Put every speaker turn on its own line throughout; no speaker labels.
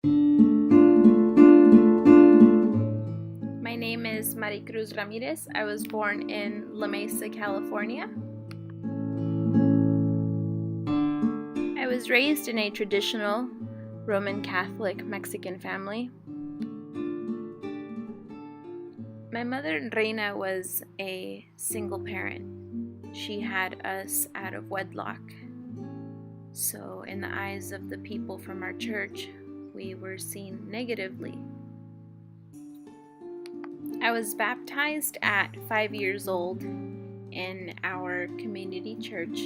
My name is Maricruz Ramirez. I was born in La Mesa, California. I was raised in a traditional Roman Catholic Mexican family. My mother, Reina, was a single parent. She had us out of wedlock. So, in the eyes of the people from our church, we were seen negatively. I was baptized at 5 years old in our community church,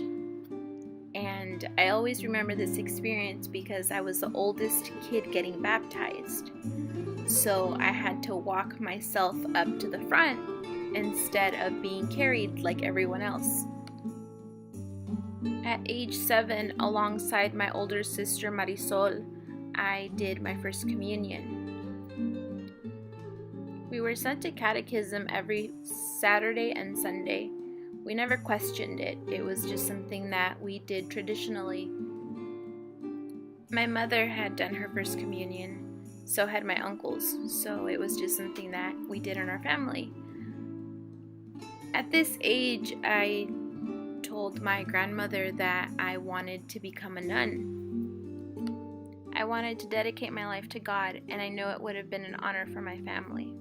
and I always remember this experience because I was the oldest kid getting baptized. So I had to walk myself up to the front instead of being carried like everyone else. At age 7, alongside my older sister Marisol, I did my first communion. We were sent to catechism every Saturday and Sunday. We never questioned it. It was just something that we did traditionally. My mother had done her first communion, so had my uncles, so it was just something that we did in our family. At this age, I told my grandmother that I wanted to become a nun. I wanted to dedicate my life to God, and I know it would have been an honor for my family.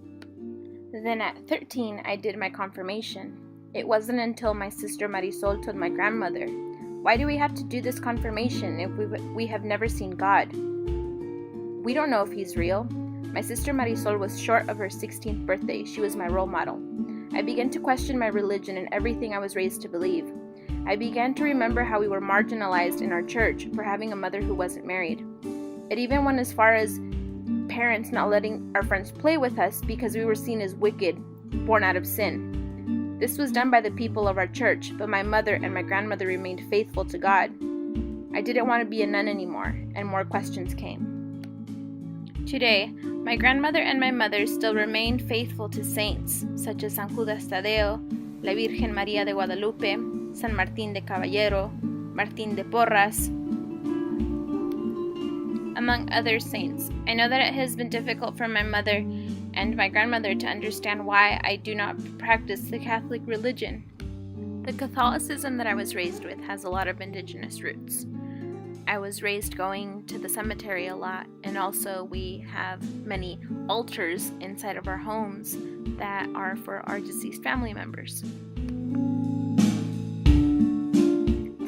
Then at 13, I did my confirmation. It wasn't until my sister Marisol told my grandmother, "Why do we have to do this confirmation if we have never seen God? We don't know if He's real." My sister Marisol was short of her 16th birthday. She was my role model. I began to question my religion and everything I was raised to believe. I began to remember how we were marginalized in our church for having a mother who wasn't married. It even went as far as parents not letting our friends play with us because we were seen as wicked, born out of sin. This was done by the people of our church, but my mother and my grandmother remained faithful to God. I didn't want to be a nun anymore, and more questions came. Today, my grandmother and my mother still remain faithful to saints such as San Judas Tadeo, La Virgen María de Guadalupe, San Martín de Caballero, Martín de Porras, among other saints. I know that it has been difficult for my mother and my grandmother to understand why I do not practice the Catholic religion. The Catholicism that I was raised with has a lot of indigenous roots. I was raised going to the cemetery a lot, and also we have many altars inside of our homes that are for our deceased family members.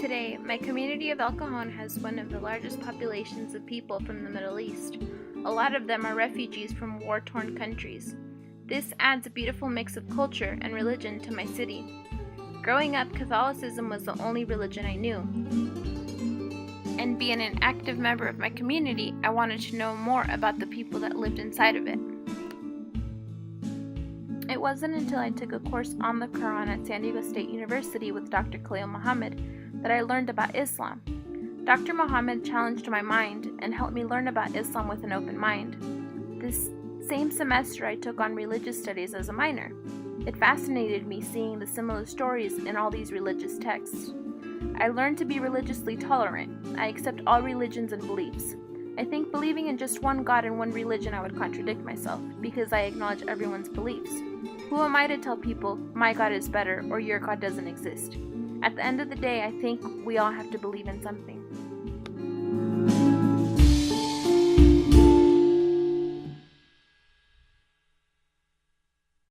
Today, my community of El Cajon has one of the largest populations of people from the Middle East. A lot of them are refugees from war-torn countries. This adds a beautiful mix of culture and religion to my city. Growing up, Catholicism was the only religion I knew. And being an active member of my community, I wanted to know more about the people that lived inside of it. It wasn't until I took a course on the Quran at San Diego State University with Dr. Khalil Muhammad that I learned about Islam. Dr. Muhammad challenged my mind and helped me learn about Islam with an open mind. This same semester I took on religious studies as a minor. It fascinated me seeing the similar stories in all these religious texts. I learned to be religiously tolerant. I accept all religions and beliefs. I think believing in just one God and one religion I would contradict myself because I acknowledge everyone's beliefs. Who am I to tell people my God is better or your God doesn't exist? At the end of the day, I think we all have to believe in something.